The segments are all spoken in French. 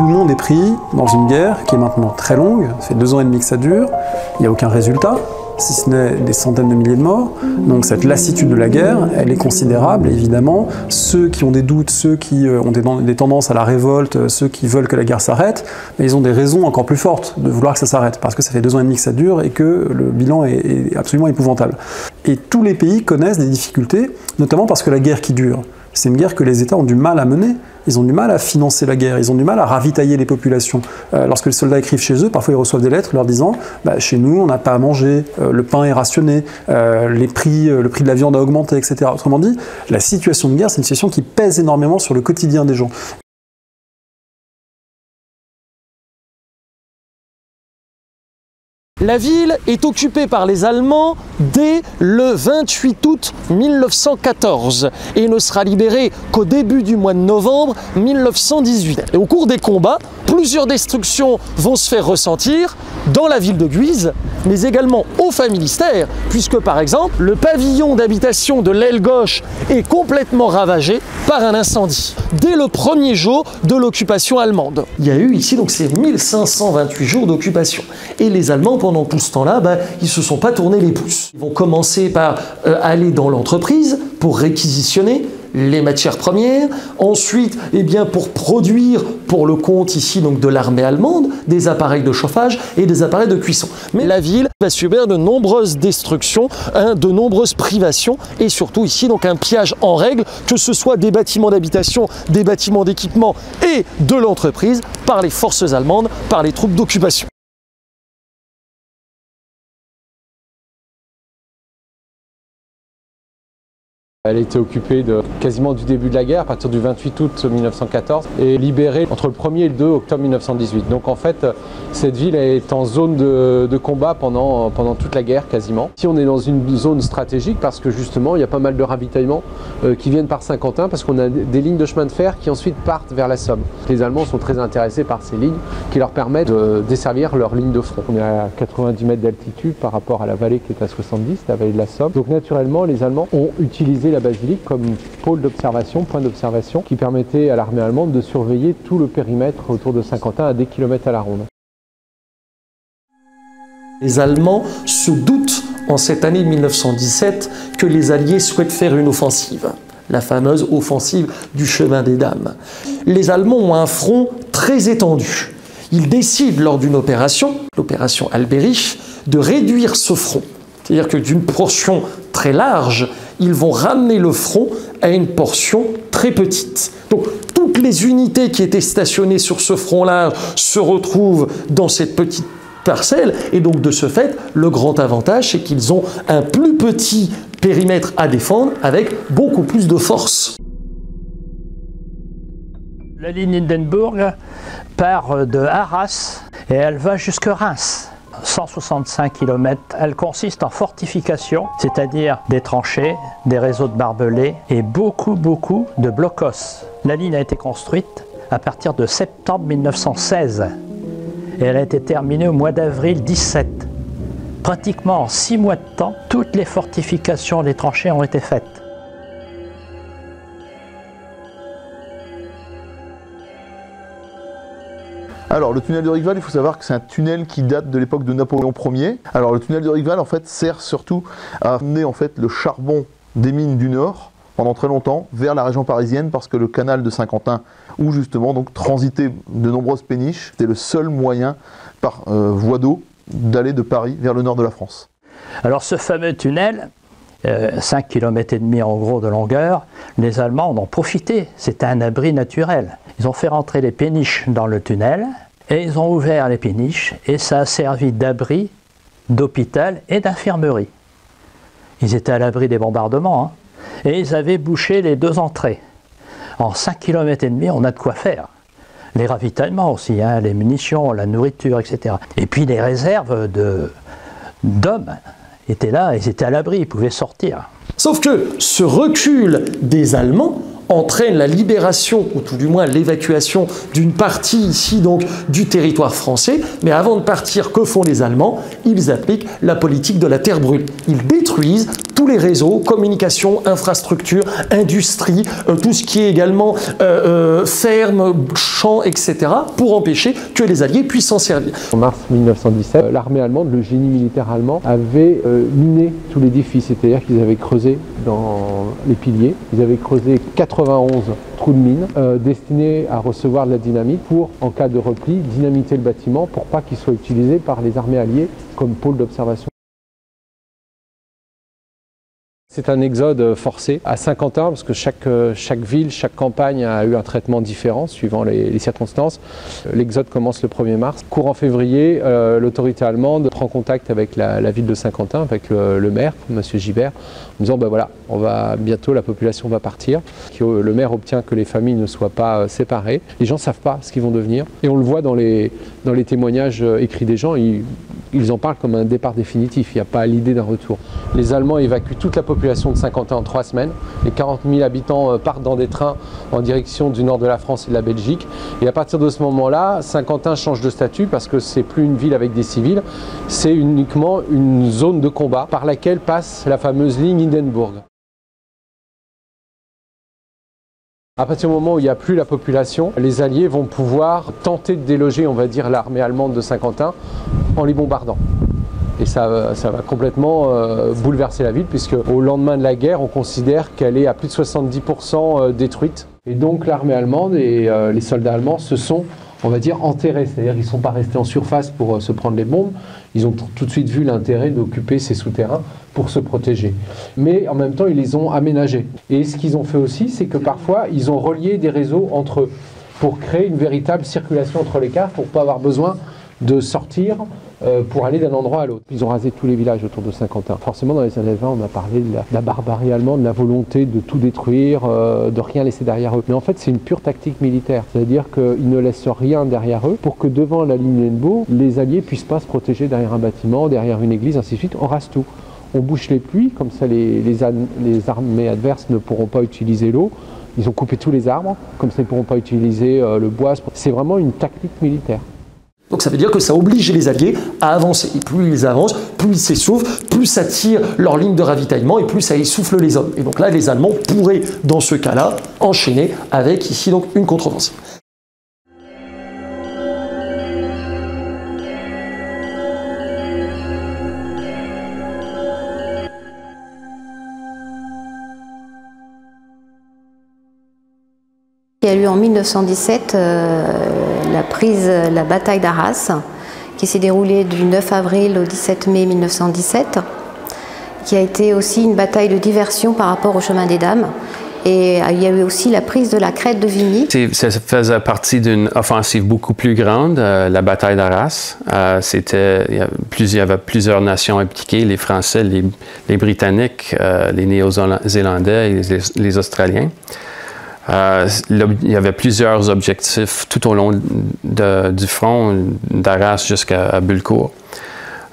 Tout le monde est pris dans une guerre qui est maintenant très longue, ça fait 2 ans et demi que ça dure, il n'y a aucun résultat, si ce n'est des centaines de milliers de morts. Donc cette lassitude de la guerre, elle est considérable, et évidemment, ceux qui ont des doutes, ceux qui ont des tendances à la révolte, ceux qui veulent que la guerre s'arrête, ils ont des raisons encore plus fortes de vouloir que ça s'arrête, parce que ça fait 2 ans et demi que ça dure et que le bilan est absolument épouvantable. Et tous les pays connaissent des difficultés, notamment parce que la guerre qui dure, c'est une guerre que les États ont du mal à mener. Ils ont du mal à financer la guerre, ils ont du mal à ravitailler les populations. Lorsque les soldats écrivent chez eux, parfois ils reçoivent des lettres leur disant « Chez nous, on n'a pas à manger, le pain est rationné, le prix de la viande a augmenté, etc. » Autrement dit, la situation de guerre, c'est une situation qui pèse énormément sur le quotidien des gens. La ville est occupée par les Allemands dès le 28 août 1914 et ne sera libérée qu'au début du mois de novembre 1918. Et au cours des combats, plusieurs destructions vont se faire ressentir dans la ville de Guise, mais également au Familistère, puisque par exemple, le pavillon d'habitation de l'aile gauche est complètement ravagé par un incendie, dès le premier jour de l'occupation allemande. Il y a eu ici donc ces 1528 jours d'occupation. Et les Allemands, pendant tout ce temps-là, ils ne se sont pas tournés les pouces. Ils vont commencer par aller dans l'entreprise pour réquisitionner les matières premières, ensuite pour produire pour le compte ici donc de l'armée allemande des appareils de chauffage et des appareils de cuisson. Mais la ville va subir de nombreuses destructions, de nombreuses privations et surtout ici donc un pillage en règle, que ce soit des bâtiments d'habitation, des bâtiments d'équipement et de l'entreprise par les forces allemandes, par les troupes d'occupation. Elle a été occupée quasiment du début de la guerre, à partir du 28 août 1914, et libérée entre le 1er et le 2 octobre 1918. Donc en fait, cette ville est en zone de combat pendant toute la guerre quasiment. Ici on est dans une zone stratégique parce que justement il y a pas mal de ravitaillements qui viennent par Saint-Quentin, parce qu'on a des lignes de chemin de fer qui ensuite partent vers la Somme. Les Allemands sont très intéressés par ces lignes qui leur permettent de desservir leur ligne de front. On est à 90 mètres d'altitude par rapport à la vallée qui est à 70, la vallée de la Somme. Donc naturellement les Allemands ont utilisé la basilique comme pôle d'observation, point d'observation, qui permettait à l'armée allemande de surveiller tout le périmètre autour de Saint-Quentin à des kilomètres à la ronde. Les Allemands se doutent en cette année 1917 que les Alliés souhaitent faire une offensive, la fameuse offensive du chemin des dames. Les Allemands ont un front très étendu. Ils décident lors d'une opération, l'opération Alberich, de réduire ce front. C'est-à-dire que d'une portion très large, ils vont ramener le front à une portion très petite. Donc toutes les unités qui étaient stationnées sur ce front large se retrouvent dans cette petite parcelle, et donc de ce fait, le grand avantage, c'est qu'ils ont un plus petit périmètre à défendre avec beaucoup plus de force. La ligne Hindenburg part de Arras et elle va jusque Reims. 165 km. Elle consiste en fortification, c'est-à-dire des tranchées, des réseaux de barbelés et beaucoup de blocos. La ligne a été construite à partir de septembre 1916 et elle a été terminée au mois d'avril 17. Pratiquement en 6 mois de temps, toutes les fortifications des tranchées ont été faites. Alors, le tunnel de Riqueval, il faut savoir que c'est un tunnel qui date de l'époque de Napoléon Ier. Alors, le tunnel de Riqueval, en fait, sert surtout à amener en fait, le charbon des mines du Nord, pendant très longtemps, vers la région parisienne, parce que le canal de Saint-Quentin, où justement donc, transitaient de nombreuses péniches, c'était le seul moyen, par voie d'eau, d'aller de Paris vers le nord de la France. Alors, ce fameux tunnel, 5,5 km en gros de longueur, les Allemands en ont profité, c'était un abri naturel. Ils ont fait rentrer les péniches dans le tunnel et ils ont ouvert les péniches et ça a servi d'abri, d'hôpital et d'infirmerie. Ils étaient à l'abri des bombardements et ils avaient bouché les 2 entrées. En 5,5 km, on a de quoi faire. Les ravitaillements aussi, les munitions, la nourriture, etc. Et puis les réserves d'hommes étaient là, ils étaient à l'abri, ils pouvaient sortir. Sauf que ce recul des Allemands entraîne la libération, ou tout du moins l'évacuation d'une partie ici donc du territoire français. Mais avant de partir, que font les Allemands? Ils appliquent la politique de la terre brûlée. Ils détruisent tous les réseaux, communications, infrastructures, industrie, tout ce qui est également fermes, champs, etc., pour empêcher que les Alliés puissent s'en servir. En mars 1917, l'armée allemande, le génie militaire allemand, avait miné tout l'édifice, c'est-à-dire qu'ils avaient creusé dans les piliers, ils avaient creusé 91 trous de mine destinés à recevoir de la dynamite pour, en cas de repli, dynamiter le bâtiment pour pas qu'il soit utilisé par les armées alliées comme pôle d'observation. C'est un exode forcé à Saint-Quentin parce que chaque ville, chaque campagne a eu un traitement différent suivant les circonstances. L'exode commence le 1er mars. Courant février, l'autorité allemande prend contact avec la ville de Saint-Quentin, avec le maire, M. Gibert, en disant ben voilà, bientôt la population va partir. Le maire obtient que les familles ne soient pas séparées. Les gens ne savent pas ce qu'ils vont devenir. Et on le voit dans les témoignages écrits des gens, ils en parlent comme un départ définitif. Il n'y a pas l'idée d'un retour. Les Allemands évacuent toute la population de Saint-Quentin en 3 semaines. Les 40 000 habitants partent dans des trains en direction du nord de la France et de la Belgique. Et à partir de ce moment-là, Saint-Quentin change de statut parce que c'est plus une ville avec des civils, c'est uniquement une zone de combat par laquelle passe la fameuse ligne Hindenburg. À partir du moment où il n'y a plus la population, les Alliés vont pouvoir tenter de déloger, on va dire, l'armée allemande de Saint-Quentin en les bombardant. Et ça va complètement bouleverser la ville, puisque au lendemain de la guerre, on considère qu'elle est à plus de 70% détruite. Et donc l'armée allemande et les soldats allemands se sont, on va dire, enterrés. C'est-à-dire qu'ils ne sont pas restés en surface pour se prendre les bombes. Ils ont tout de suite vu l'intérêt d'occuper ces souterrains pour se protéger. Mais en même temps, ils les ont aménagés. Et ce qu'ils ont fait aussi, c'est que parfois, ils ont relié des réseaux entre eux pour créer une véritable circulation entre les caves, pour ne pas avoir besoin de sortir pour aller d'un endroit à l'autre. Ils ont rasé tous les villages autour de Saint-Quentin. Forcément, dans les années 20, on a parlé de la barbarie allemande, de la volonté de tout détruire, de rien laisser derrière eux. Mais en fait, c'est une pure tactique militaire. C'est-à-dire qu'ils ne laissent rien derrière eux pour que devant la ligne Hindenburg, les Alliés ne puissent pas se protéger derrière un bâtiment, derrière une église, ainsi de suite. On rase tout. On bouche les pluies, comme ça les armées adverses ne pourront pas utiliser l'eau. Ils ont coupé tous les arbres, comme ça ils ne pourront pas utiliser le bois. C'est vraiment une tactique militaire. Donc ça veut dire que ça oblige les Alliés à avancer. Et plus ils avancent, plus ils s'essoufflent, plus ça tire leur ligne de ravitaillement et plus ça essouffle les hommes. Et donc là, les Allemands pourraient, dans ce cas-là, enchaîner avec ici donc une contre-offensive. Il y a eu en 1917 la bataille d'Arras, qui s'est déroulée du 9 avril au 17 mai 1917, qui a été aussi une bataille de diversion par rapport au chemin des dames. Et il y a eu aussi la prise de la crête de Vigny. Ça faisait partie d'une offensive beaucoup plus grande, la bataille d'Arras. Il y avait plusieurs nations impliquées, les Français, les Britanniques, les Néo-Zélandais et les Australiens. Il y avait plusieurs objectifs tout au long du front, d'Arras jusqu'à Bullecourt.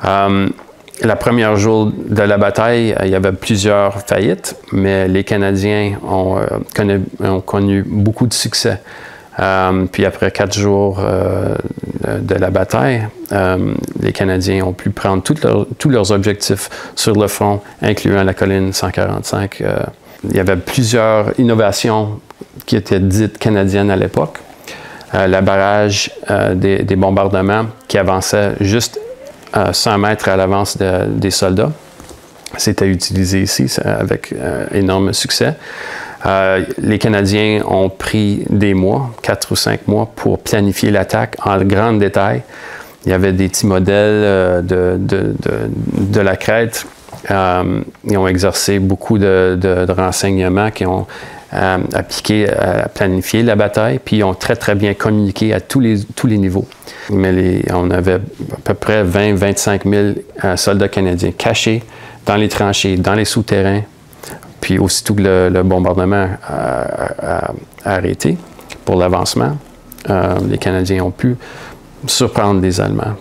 Le premier jour de la bataille, il y avait plusieurs faillites, mais les Canadiens ont connu beaucoup de succès. Puis après 4 jours de la bataille, les Canadiens ont pu prendre tous leurs objectifs sur le front, incluant la colline 145. Il y avait plusieurs innovations qui étaient dites canadiennes à l'époque. Le barrage des bombardements qui avançait juste 100 mètres à l'avance des soldats. C'était utilisé ici avec énorme succès. Les Canadiens ont pris des mois, 4 ou 5 mois, pour planifier l'attaque en grand détail. Il y avait des petits modèles de la crête. Ils ont exercé beaucoup de renseignements qui ont appliqué à planifier la bataille, puis ils ont très, très bien communiqué à tous les niveaux. Mais on avait à peu près 20-25 000 soldats canadiens cachés dans les tranchées, dans les souterrains, puis aussitôt que le bombardement a arrêté pour l'avancement, les Canadiens ont pu surprendre les Allemands.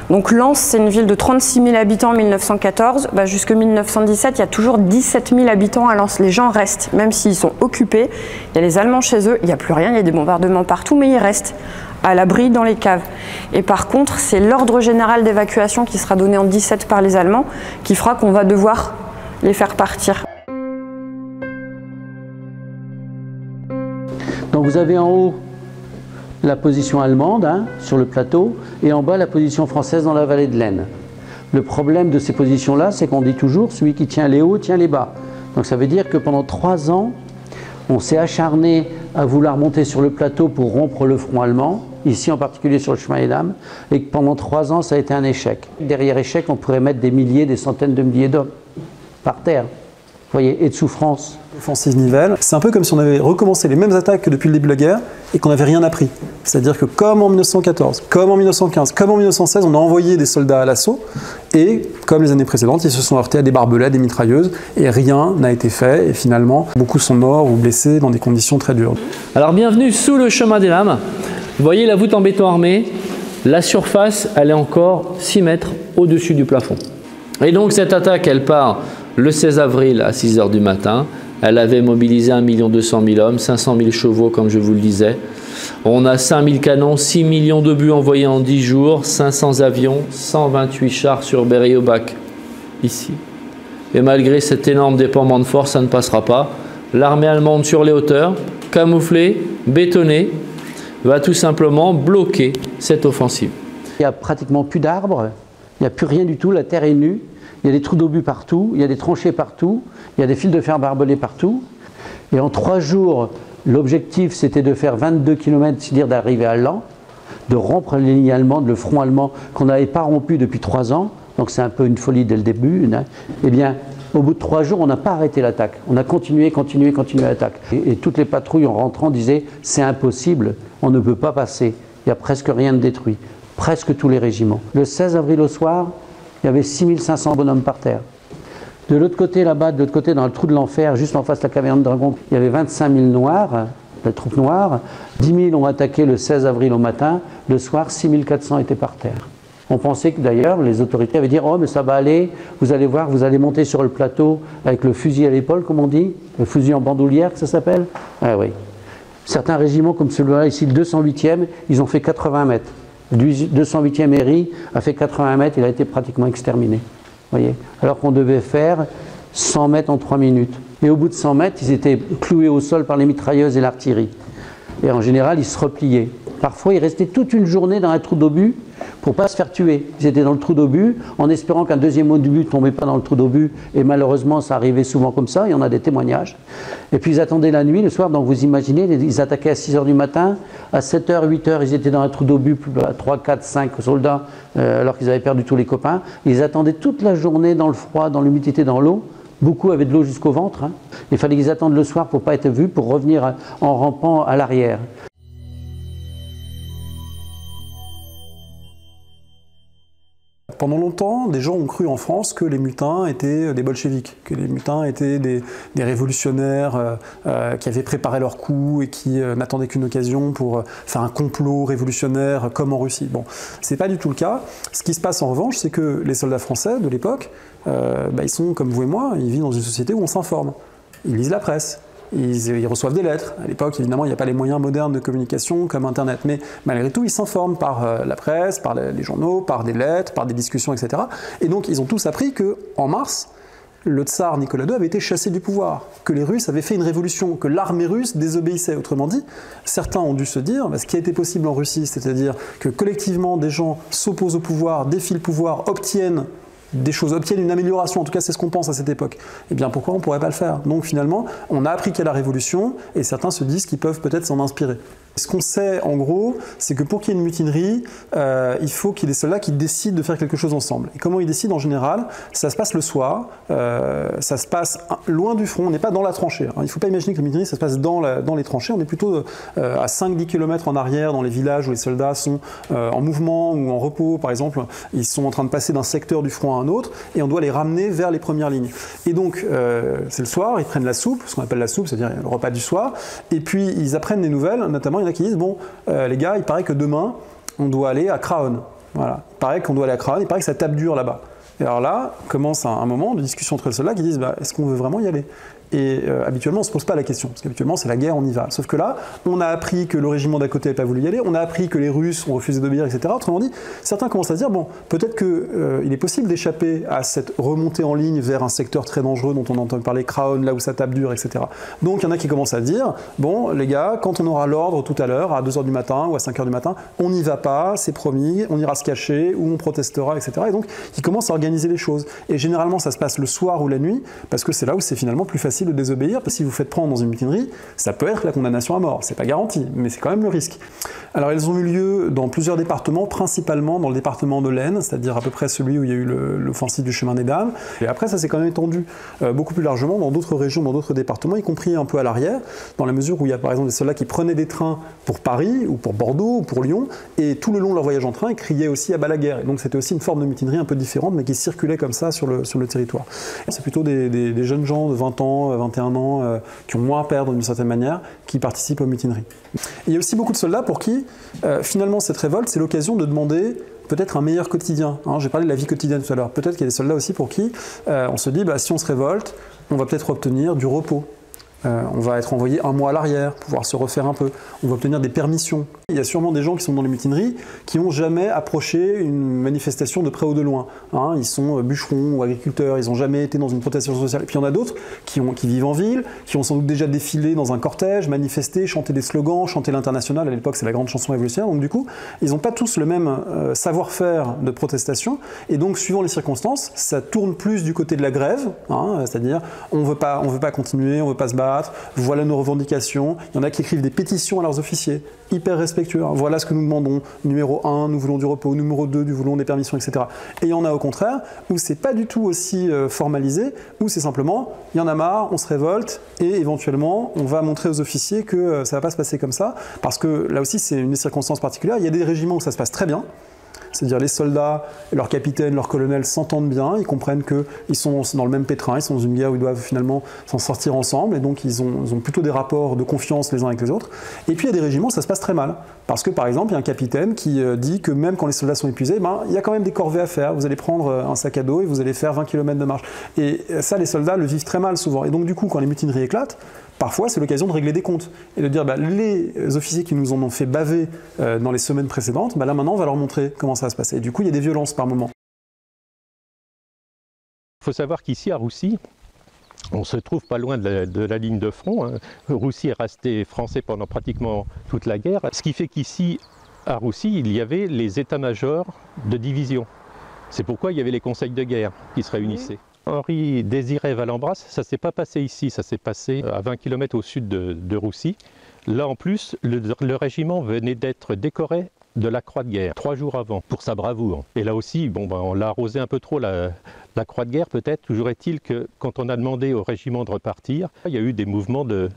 Donc Lens, c'est une ville de 36 000 habitants en 1914. Jusqu'en 1917, il y a toujours 17 000 habitants à Lens. Les gens restent, même s'ils sont occupés. Il y a les Allemands chez eux, il n'y a plus rien, il y a des bombardements partout, mais ils restent à l'abri dans les caves. Et par contre, c'est l'ordre général d'évacuation qui sera donné en 1917 par les Allemands qui fera qu'on va devoir les faire partir. Donc vous avez en haut la position allemande sur le plateau et en bas la position française dans la vallée de l'Aisne. Le problème de ces positions-là, c'est qu'on dit toujours celui qui tient les hauts tient les bas. Donc ça veut dire que pendant 3 ans, on s'est acharné à vouloir monter sur le plateau pour rompre le front allemand, ici en particulier sur le chemin des Dames, et que pendant 3 ans, ça a été un échec. Derrière échec, on pourrait mettre des milliers, des centaines de milliers d'hommes par terre. Vous voyez, et de souffrance. L'offensive Nivelle, c'est un peu comme si on avait recommencé les mêmes attaques que depuis le début de la guerre et qu'on n'avait rien appris. C'est-à-dire que comme en 1914, comme en 1915, comme en 1916, on a envoyé des soldats à l'assaut et comme les années précédentes, ils se sont heurtés à des barbelés, des mitrailleuses et rien n'a été fait et finalement, beaucoup sont morts ou blessés dans des conditions très dures. Alors bienvenue sous le chemin des Dames. Vous voyez la voûte en béton armé, la surface, elle est encore 6 mètres au-dessus du plafond. Et donc cette attaque, elle part le 16 avril à 6 h du matin. Elle avait mobilisé 1 200 000 hommes, 500 000 chevaux comme je vous le disais. On a 5 000 canons, 6 millions d'obus envoyés en 10 jours, 500 avions, 128 chars sur Berry-au-Bac, ici. Et malgré cet énorme déploiement de force, ça ne passera pas. L'armée allemande sur les hauteurs, camouflée, bétonnée, va tout simplement bloquer cette offensive. Il n'y a pratiquement plus d'arbres, il n'y a plus rien du tout, la terre est nue. Il y a des trous d'obus partout, il y a des tranchées partout, il y a des fils de fer barbelés partout. Et en 3 jours, l'objectif c'était de faire 22 km, c'est-à-dire d'arriver à Laon, de rompre les lignes allemandes, le front allemand qu'on n'avait pas rompu depuis 3 ans. Donc c'est un peu une folie dès le début. Eh bien, au bout de 3 jours, on n'a pas arrêté l'attaque. On a continué l'attaque. Et toutes les patrouilles en rentrant disaient c'est impossible, on ne peut pas passer. Il n'y a presque rien de détruit. Presque tous les régiments. Le 16 avril au soir, il y avait 6500 bonhommes par terre. De l'autre côté, là-bas, de l'autre côté, dans le trou de l'enfer, juste en face de la caverne de Dragon, il y avait 25 000 noirs, les troupes noires. 10 000 ont attaqué le 16 avril au matin. Le soir, 6 400 étaient par terre. On pensait que d'ailleurs, les autorités avaient dit « Oh, mais ça va aller, vous allez voir, vous allez monter sur le plateau avec le fusil à l'épaule, comme on dit, le fusil en bandoulière, que ça s'appelle ». Ah oui. Certains régiments, comme celui-là, ici, le 208e, ils ont fait 80 mètres. Le 208e Herry a fait 80 mètres, il a été pratiquement exterminé. Voyez, alors qu'on devait faire 100 mètres en 3 minutes. Et au bout de 100 mètres, ils étaient cloués au sol par les mitrailleuses et l'artillerie. Et en général, ils se repliaient. Parfois, ils restaient toute une journée dans un trou d'obus pour ne pas se faire tuer. Ils étaient dans le trou d'obus en espérant qu'un deuxième obus ne tombait pas dans le trou d'obus. Et malheureusement, ça arrivait souvent comme ça. Il y en a des témoignages. Et puis, ils attendaient la nuit, le soir. Donc, vous imaginez, ils attaquaient à 6 h du matin. À 7 h, 8 h, ils étaient dans un trou d'obus, 3, 4, 5 soldats, alors qu'ils avaient perdu tous les copains. Ils attendaient toute la journée dans le froid, dans l'humidité, dans l'eau. Beaucoup avaient de l'eau jusqu'au ventre. Il fallait qu'ils attendent le soir pour ne pas être vus, pour revenir en rampant à l'arrière. Pendant longtemps, des gens ont cru en France que les mutins étaient des bolcheviks, que les mutins étaient des révolutionnaires qui avaient préparé leur coup et qui n'attendaient qu'une occasion pour faire un complot révolutionnaire comme en Russie. Bon, c'est pas du tout le cas. Ce qui se passe en revanche, c'est que les soldats français de l'époque, ils sont comme vous et moi, ils vivent dans une société où on s'informe. Ils lisent la presse. Ils reçoivent des lettres. À l'époque, évidemment, il n'y a pas les moyens modernes de communication comme Internet. Mais malgré tout, ils s'informent par la presse, par les journaux, par des lettres, par des discussions, etc. Et donc, ils ont tous appris qu'en mars, le tsar Nicolas II avait été chassé du pouvoir, que les Russes avaient fait une révolution, que l'armée russe désobéissait. Autrement dit, certains ont dû se dire ce qui a été possible en Russie, c'est-à-dire que collectivement, des gens s'opposent au pouvoir, défient le pouvoir, obtiennent des choses, obtiennent une amélioration, en tout cas c'est ce qu'on pense à cette époque. Eh bien pourquoi on ne pourrait pas le faire? Donc finalement, on a appris qu'il y a la révolution et certains se disent qu'ils peuvent peut-être s'en inspirer. Ce qu'on sait en gros, c'est que pour qu'il y ait une mutinerie, il faut qu'il y ait des soldats qui décident de faire quelque chose ensemble. Et comment ils décident en général? Ça se passe le soir, ça se passe loin du front, on n'est pas dans la tranchée. Il ne faut pas imaginer que la mutinerie ça se passe dans les tranchées, on est plutôt à 5-10 km en arrière dans les villages où les soldats sont en mouvement ou en repos par exemple. Ils sont en train de passer d'un secteur du front à un autre et on doit les ramener vers les premières lignes. Et donc c'est le soir, ils prennent la soupe, ce qu'on appelle la soupe, c'est-à-dire le repas du soir, et puis ils apprennent des nouvelles, notamment il y en a qui disent bon les gars, il paraît que demain on doit aller à Craonne. Voilà. Il paraît qu'on doit aller à Craonne, il paraît que ça tape dur là-bas. Et alors là, commence un moment de discussion entre les soldats qui disent bah, est-ce qu'on veut vraiment y aller? Et habituellement, on ne se pose pas la question, parce qu'habituellement, c'est la guerre, on y va. Sauf que là, on a appris que le régiment d'à côté n'avait pas voulu y aller, on a appris que les Russes ont refusé d'obéir, etc. Autrement dit, certains commencent à se dire, bon, peut-être qu'il est possible d'échapper à cette remontée en ligne vers un secteur très dangereux dont on entend parler, Craonne, là où ça tape dur, etc. Donc, il y en a qui commencent à dire, bon, les gars, quand on aura l'ordre tout à l'heure, à 2h du matin ou à 5h du matin, on n'y va pas, c'est promis, on ira se cacher, ou on protestera, etc. Et donc, ils commencent à organiser les choses. Et généralement, ça se passe le soir ou la nuit, parce que c'est là où c'est finalement plus facile de désobéir, parce que si vous faites prendre dans une mutinerie, ça peut être la condamnation à mort. C'est pas garanti, mais c'est quand même le risque. Alors, elles ont eu lieu dans plusieurs départements, principalement dans le département de l'Aisne, c'est-à-dire à peu près celui où il y a eu l'offensive du chemin des Dames. Et après, ça s'est quand même étendu beaucoup plus largement dans d'autres régions, dans d'autres départements, y compris un peu à l'arrière, dans la mesure où il y a par exemple des soldats qui prenaient des trains pour Paris, ou pour Bordeaux, ou pour Lyon, et tout le long de leur voyage en train, ils criaient aussi à bas la guerre. Et donc, c'était aussi une forme de mutinerie un peu différente, mais qui circulait comme ça sur le territoire. C'est plutôt des jeunes gens de 20 ans, 21 ans, qui ont moins à perdre d'une certaine manière, qui participent aux mutineries. Et il y a aussi beaucoup de soldats pour qui, finalement, cette révolte, c'est l'occasion de demander peut-être un meilleur quotidien. Hein, j'ai parlé de la vie quotidienne tout à l'heure. Peut-être qu'il y a des soldats aussi pour qui on se dit, bah, si on se révolte, on va peut-être obtenir du repos. On va être envoyé un mois à l'arrière, pouvoir se refaire un peu. On va obtenir des permissions. Il y a sûrement des gens qui sont dans les mutineries qui n'ont jamais approché une manifestation de près ou de loin. Hein, ils sont bûcherons ou agriculteurs, ils n'ont jamais été dans une protestation sociale. Et puis il y en a d'autres qui vivent en ville, qui ont sans doute déjà défilé dans un cortège, manifesté, chanté des slogans, chanté l'Internationale. À l'époque, c'est la grande chanson révolutionnaire. Donc du coup, ils n'ont pas tous le même savoir-faire de protestation. Et donc, suivant les circonstances, ça tourne plus du côté de la grève, hein, c'est-à-dire on veut pas continuer, on veut pas se battre, voilà nos revendications. Il y en a qui écrivent des pétitions à leurs officiers, hyper respectueux. Voilà ce que nous demandons. Numéro 1, nous voulons du repos. Numéro 2, nous voulons des permissions, etc. Et il y en a au contraire où c'est pas du tout aussi formalisé, où c'est simplement, il y en a marre, on se révolte et éventuellement on va montrer aux officiers que ça va pas se passer comme ça, parce que là aussi c'est une circonstance particulière. Il y a des régiments où ça se passe très bien. C'est-à-dire les soldats, leurs capitaines, leurs colonels s'entendent bien, ils comprennent qu'ils sont dans le même pétrin, ils sont dans une guerre où ils doivent finalement s'en sortir ensemble, et donc ils ont plutôt des rapports de confiance les uns avec les autres. Et puis il y a des régiments où ça se passe très mal, parce que par exemple il y a un capitaine qui dit que même quand les soldats sont épuisés, il y a quand même des corvées à faire, vous allez prendre un sac à dos et vous allez faire 20 km de marche. Et ça les soldats le vivent très mal souvent, et donc du coup quand les mutineries éclatent, parfois, c'est l'occasion de régler des comptes et de dire les officiers qui nous en ont fait baver dans les semaines précédentes, là maintenant on va leur montrer comment ça va se passer. Et du coup, il y a des violences par moment. Il faut savoir qu'ici à Roussy, on se trouve pas loin de la ligne de front. Hein. Roussy est resté français pendant pratiquement toute la guerre. Ce qui fait qu'ici, à Roussy, il y avait les états-majors de division. C'est pourquoi il y avait les conseils de guerre qui se réunissaient. Henri Désiré Valembras, ça ne s'est pas passé ici, ça s'est passé à 20 km au sud de Roussy. Là en plus, le régiment venait d'être décoré de la Croix de guerre 3 jours avant pour sa bravoure. Et là aussi, on l'a arrosé un peu trop la Croix de guerre peut-être. Toujours est-il que quand on a demandé au régiment de repartir, il y a eu des mouvements de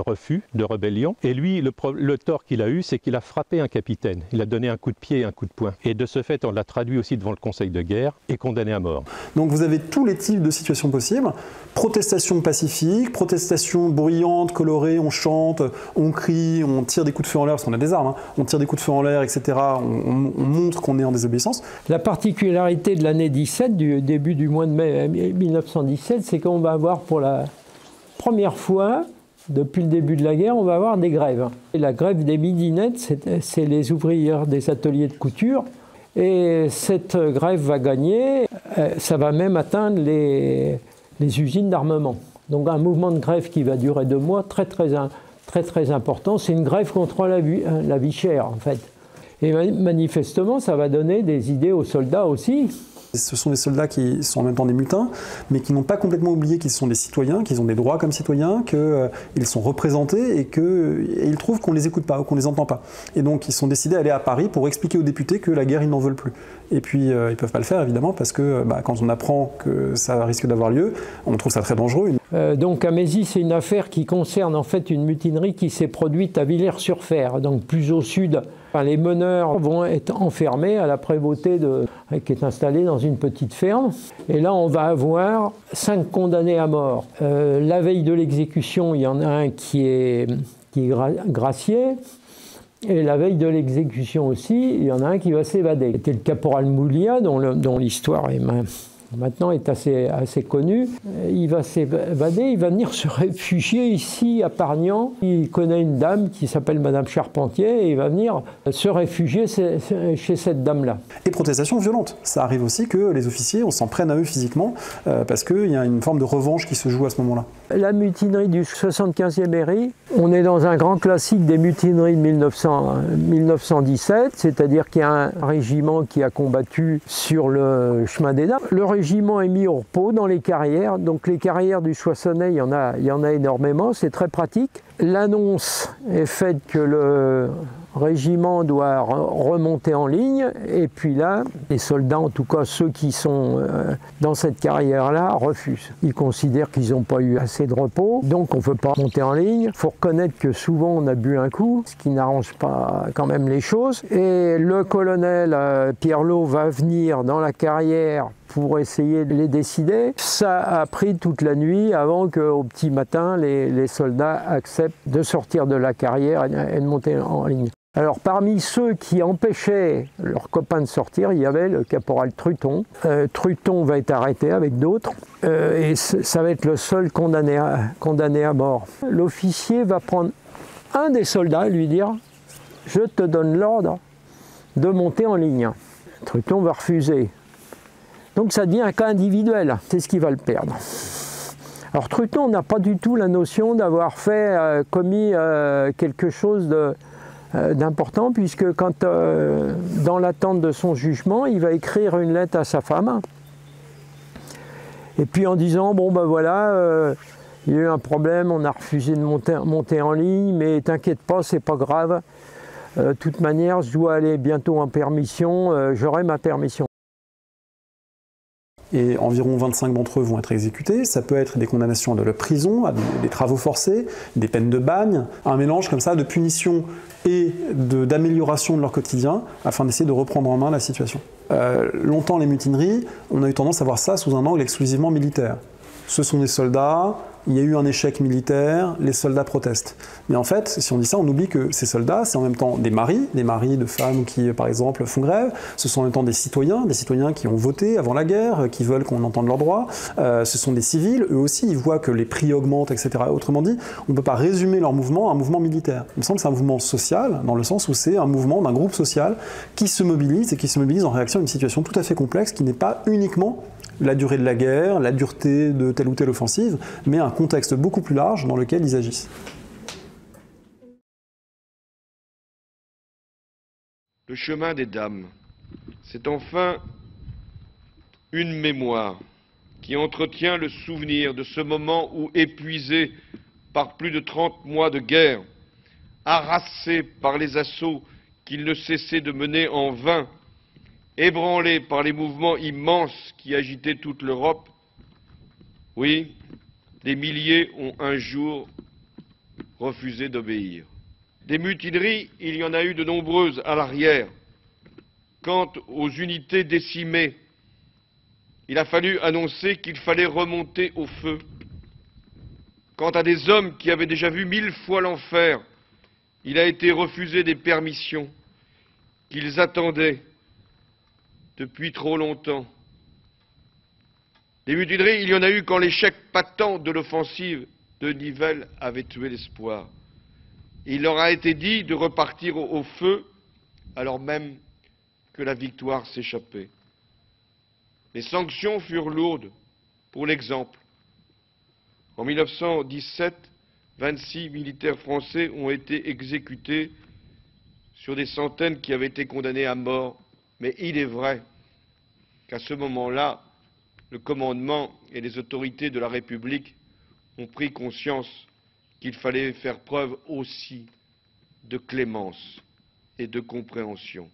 refus, de rébellion. Et lui, le tort qu'il a eu, c'est qu'il a frappé un capitaine. Il a donné un coup de pied et un coup de poing. Et de ce fait, on l'a traduit aussi devant le conseil de guerre et condamné à mort. Donc vous avez tous les types de situations possibles. Protestation pacifique, protestation bruyante, colorée, on chante, on crie, on tire des coups de feu en l'air, parce qu'on a des armes, hein. On tire des coups de feu en l'air, etc. On montre qu'on est en désobéissance. La particularité de l'année 17, du début du mois de mai 1917, c'est qu'on va avoir pour la première fois, depuis le début de la guerre, on va avoir des grèves. Et la grève des midinettes, c'est les ouvrières des ateliers de couture. Et cette grève va gagner, ça va même atteindre les usines d'armement. Donc un mouvement de grève qui va durer 2 mois, très important. C'est une grève contre la vie chère, en fait. Et manifestement, ça va donner des idées aux soldats aussi. Ce sont des soldats qui sont en même temps des mutins, mais qui n'ont pas complètement oublié qu'ils sont des citoyens, qu'ils ont des droits comme citoyens, qu'ils sont représentés et qu'ils trouvent qu'on ne les écoute pas ou qu'on ne les entend pas. Et donc ils sont décidés à aller à Paris pour expliquer aux députés que la guerre, ils n'en veulent plus. Et puis ils ne peuvent pas le faire évidemment parce que quand on apprend que ça risque d'avoir lieu, on trouve ça très dangereux. Donc à Mézy, c'est une affaire qui concerne en fait une mutinerie qui s'est produite à Villers-sur-Fer, donc plus au sud. Les meneurs vont être enfermés à la prévôté qui est installée dans une petite ferme. Et là, on va avoir 5 condamnés à mort. La veille de l'exécution, il y en a un qui est gracié. Et la veille de l'exécution aussi, il y en a un qui va s'évader. C'était le caporal Moulia, dont l'histoire est maintenant est assez connue. Il va s'évader, il va venir se réfugier ici à Pargnan. Il connaît une dame qui s'appelle Madame Charpentier et il va venir se réfugier chez cette dame-là. Et protestation violente. Ça arrive aussi que les officiers, on s'en prenne à eux physiquement parce qu'il y a une forme de revanche qui se joue à ce moment-là. La mutinerie du 75e Héry, on est dans un grand classique des mutineries de 1917, c'est-à-dire qu'il y a un régiment qui a combattu sur le chemin des Dames. Le régiment est mis au repos dans les carrières, donc les carrières du Soissonnais, il y en a énormément, c'est très pratique. L'annonce est faite que le régiment doit remonter en ligne, et puis là, les soldats, en tout cas ceux qui sont dans cette carrière-là, refusent. Ils considèrent qu'ils n'ont pas eu assez de repos, donc on ne peut pas monter en ligne. Il faut reconnaître que souvent on a bu un coup, ce qui n'arrange pas quand même les choses. Et le colonel Pierlot va venir dans la carrière pour essayer de les décider. Ça a pris toute la nuit avant qu'au petit matin, les soldats acceptent de sortir de la carrière et de monter en ligne. Alors parmi ceux qui empêchaient leurs copains de sortir, il y avait le caporal Truton. Truton va être arrêté avec d'autres et ça va être le seul condamné à mort. L'officier va prendre un des soldats et lui dire « Je te donne l'ordre de monter en ligne ». Truton va refuser. Donc ça devient un cas individuel, c'est ce qui va le perdre. Alors Truton n'a pas du tout la notion d'avoir commis quelque chose d'important, puisque quand, dans l'attente de son jugement, il va écrire une lettre à sa femme, et puis en disant, bon ben voilà, il y a eu un problème, on a refusé de monter en ligne, mais t'inquiète pas, c'est pas grave, de toute manière, je dois aller bientôt en permission, j'aurai ma permission. Et environ 25 d'entre eux vont être exécutés. Ça peut être des condamnations à de la prison, à des travaux forcés, des peines de bagne, un mélange comme ça de punition et d'amélioration de leur quotidien afin d'essayer de reprendre en main la situation. Longtemps, les mutineries, on a eu tendance à voir ça sous un angle exclusivement militaire. Ce sont des soldats, il y a eu un échec militaire, les soldats protestent. Mais en fait, si on dit ça, on oublie que ces soldats, c'est en même temps des maris de femmes qui, par exemple, font grève. Ce sont en même temps des citoyens qui ont voté avant la guerre, qui veulent qu'on entende leurs droits. Ce sont des civils, eux aussi, ils voient que les prix augmentent, etc. Autrement dit, on ne peut pas résumer leur mouvement à un mouvement militaire. Il me semble que c'est un mouvement social, dans le sens où c'est un mouvement d'un groupe social qui se mobilise et qui se mobilise en réaction à une situation tout à fait complexe qui n'est pas uniquement la durée de la guerre, la dureté de telle ou telle offensive, mais un contexte beaucoup plus large dans lequel ils agissent. Le chemin des dames, c'est enfin une mémoire qui entretient le souvenir de ce moment où, épuisé par plus de 30 mois de guerre, harassé par les assauts qu'il ne cessait de mener en vain, ébranlé par les mouvements immenses qui agitaient toute l'Europe, oui, des milliers ont un jour refusé d'obéir. Des mutineries, il y en a eu de nombreuses à l'arrière. Quant aux unités décimées, il a fallu annoncer qu'il fallait remonter au feu. Quant à des hommes qui avaient déjà vu 1000 fois l'enfer, il a été refusé des permissions qu'ils attendaient depuis trop longtemps. Des mutineries, il y en a eu quand l'échec patent de l'offensive de Nivelles avait tué l'espoir. Il leur a été dit de repartir au feu, alors même que la victoire s'échappait. Les sanctions furent lourdes. Pour l'exemple, en 1917, 26 militaires français ont été exécutés sur des centaines qui avaient été condamnés à mort. Mais il est vrai qu'à ce moment-là, le commandement et les autorités de la République ont pris conscience qu'il fallait faire preuve aussi de clémence et de compréhension.